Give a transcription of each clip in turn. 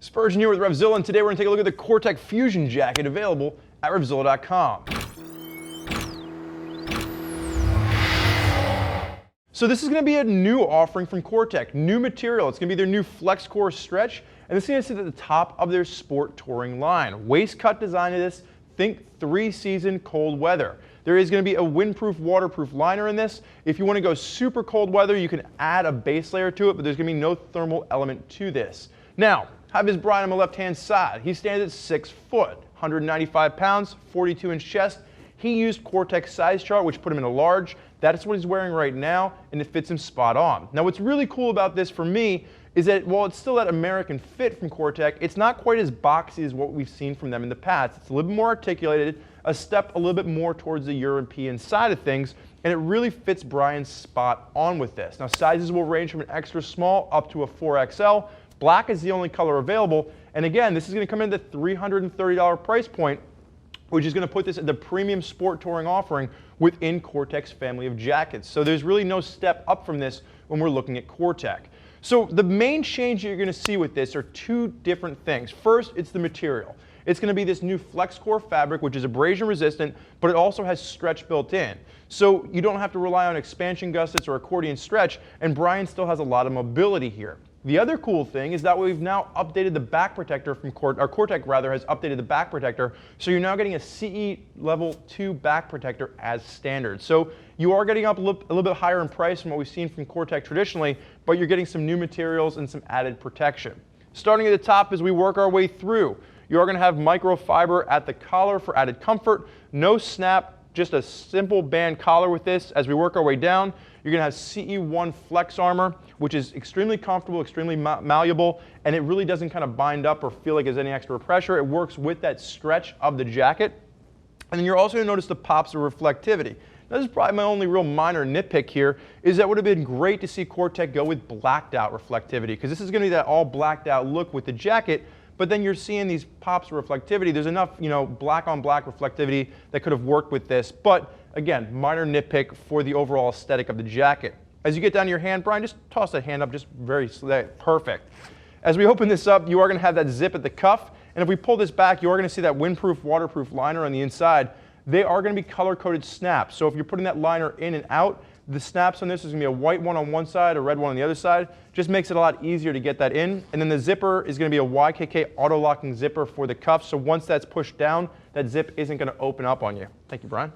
Spurgeon here with RevZilla, and today we're going to take a look at the Cortech Fusion Jacket available at RevZilla.com. So this is going to be a new offering from Cortech, new material. It's going to be their new FlexCor stretch, and this is going to sit at the top of their sport touring line. Waist cut design of this, think 3-season cold weather. There is going to be a windproof, waterproof liner in this. If you want to go super cold weather, you can add a base layer to it, but there's going to be no thermal element to this. Now, have his Brian on my left-hand side. He stands at 6 foot, 195 pounds, 42-inch chest. He used Cortech's size chart, which put him in a large. That's what he's wearing right now, and it fits him spot on. Now, what's really cool about this for me is that while it's still that American fit from Cortech, it's not quite as boxy as what we've seen from them in the past. It's a little bit more articulated, a step a little bit more towards the European side of things, and it really fits Brian spot on with this. Now, sizes will range from an extra small up to a 4XL. Black is the only color available, and again, this is going to come in at the $330 price point, which is going to put this at the premium sport touring offering within Cortech's family of jackets. So there's really no step up from this when we're looking at Cortech. So the main change you're going to see with this are two different things. First, it's the material. It's going to be this new FlexCor fabric, which is abrasion resistant, but it also has stretch built in. So you don't have to rely on expansion gussets or accordion stretch, and Brian still has a lot of mobility here. The other cool thing is that we've now updated the back protector from Cortech has updated the back protector, so you're now getting a CE level 2 back protector as standard. So you are getting up a little bit higher in price from what we've seen from Cortech traditionally, but you're getting some new materials and some added protection. Starting at the top as we work our way through, you are going to have microfiber at the collar for added comfort, no snap, just a simple band collar with this. As we work our way down, you're going to have CE1 flex armor, which is extremely comfortable, extremely malleable, and it really doesn't kind of bind up or feel like there's any extra pressure. It works with that stretch of the jacket. And then you're also going to notice the pops of reflectivity. Now, this is probably my only real minor nitpick here, is that it would have been great to see Cortech go with blacked out reflectivity, because this is going to be that all blacked out look with the jacket. But then you're seeing these pops of reflectivity. There's enough, black on black reflectivity that could have worked with this. But again, minor nitpick for the overall aesthetic of the jacket. As you get down to your hand, Brian, just toss that hand up, just perfect. As we open this up, you are going to have that zip at the cuff. And if we pull this back, you are going to see that windproof, waterproof liner on the inside. They are going to be color-coded snaps. So if you're putting that liner in and out, the snaps on this is going to be a white one on one side, a red one on the other side. Just makes it a lot easier to get that in. And then the zipper is going to be a YKK auto-locking zipper for the cuff. So once that's pushed down, that zip isn't going to open up on you. Thank you, Brian.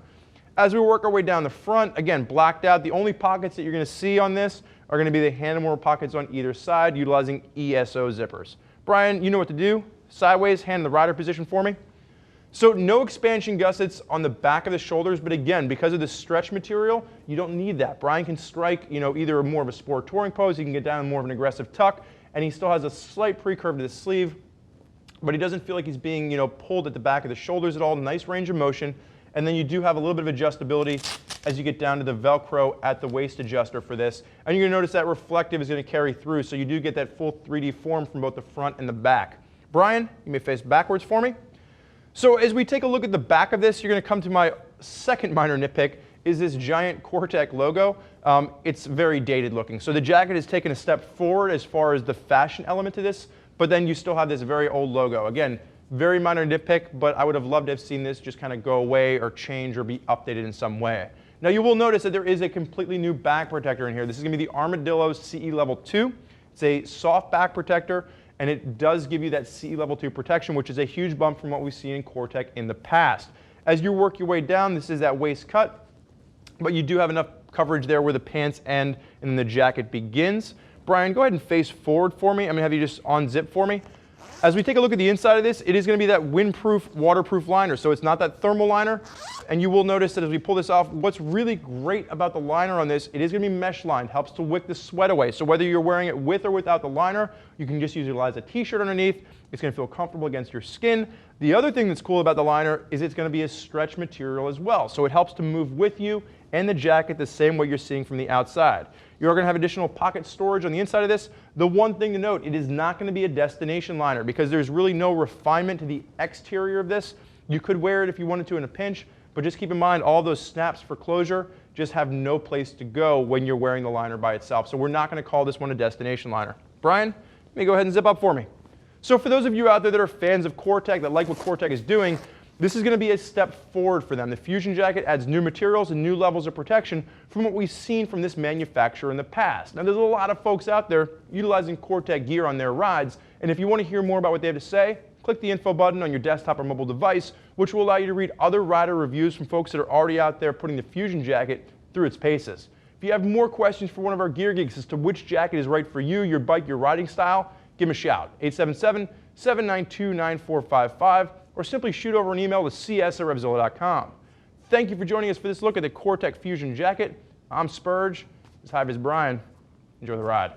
As we work our way down the front, again, blacked out. The only pockets that you're going to see on this are going to be the handlebar pockets on either side, utilizing ESO zippers. Brian, you know what to do. Sideways, hand in the rider position for me. So no expansion gussets on the back of the shoulders, but again, because of the stretch material, you don't need that. Brian can strike, either more of a sport touring pose, he can get down in more of an aggressive tuck, and he still has a slight pre-curve to the sleeve, but he doesn't feel like he's being, pulled at the back of the shoulders at all. Nice range of motion, and then you do have a little bit of adjustability as you get down to the Velcro at the waist adjuster for this, and you're going to notice that reflective is going to carry through, so you do get that full 3D form from both the front and the back. Brian, you may face backwards for me. So as we take a look at the back of this, you're going to come to my second minor nitpick, is this giant Cortech logo. It's very dated looking. So the jacket has taken a step forward as far as the fashion element to this, but then you still have this very old logo. Again, very minor nitpick, but I would have loved to have seen this just kind of go away or change or be updated in some way. Now you will notice that there is a completely new back protector in here. This is going to be the Armadillo CE Level 2. It's a soft back protector, and it does give you that CE Level 2 protection, which is a huge bump from what we've seen in Cortech in the past. As you work your way down, this is that waist cut, but you do have enough coverage there where the pants end and then the jacket begins. Brian, go ahead and face forward for me. I'm going to have you just unzip for me. As we take a look at the inside of this, it is going to be that windproof, waterproof liner. So it's not that thermal liner. And you will notice that as we pull this off, what's really great about the liner on this, it is going to be mesh lined, helps to wick the sweat away. So whether you're wearing it with or without the liner, you can just utilize a t-shirt underneath. It's going to feel comfortable against your skin. The other thing that's cool about the liner is it's going to be a stretch material as well. So it helps to move with you and the jacket the same way you're seeing from the outside. You're going to have additional pocket storage on the inside of this. The one thing to note, it is not going to be a destination liner because there's really no refinement to the exterior of this. You could wear it if you wanted to in a pinch, but just keep in mind all those snaps for closure just have no place to go when you're wearing the liner by itself. So we're not going to call this one a destination liner. Brian, let me go ahead and zip up for me. So for those of you out there that are fans of Cortech, that like what Cortech is doing, this is going to be a step forward for them. The Fusion Jacket adds new materials and new levels of protection from what we've seen from this manufacturer in the past. Now there's a lot of folks out there utilizing Cortech gear on their rides, and if you want to hear more about what they have to say, click the info button on your desktop or mobile device, which will allow you to read other rider reviews from folks that are already out there putting the Fusion Jacket through its paces. If you have more questions for one of our gear geeks as to which jacket is right for you, your bike, your riding style, give them a shout, 877-792-9455, or simply shoot over an email to cs@revzilla.com. Thank you for joining us for this look at the Cortech Fusion Jacket. I'm Spurge. This is Brian. Enjoy the ride.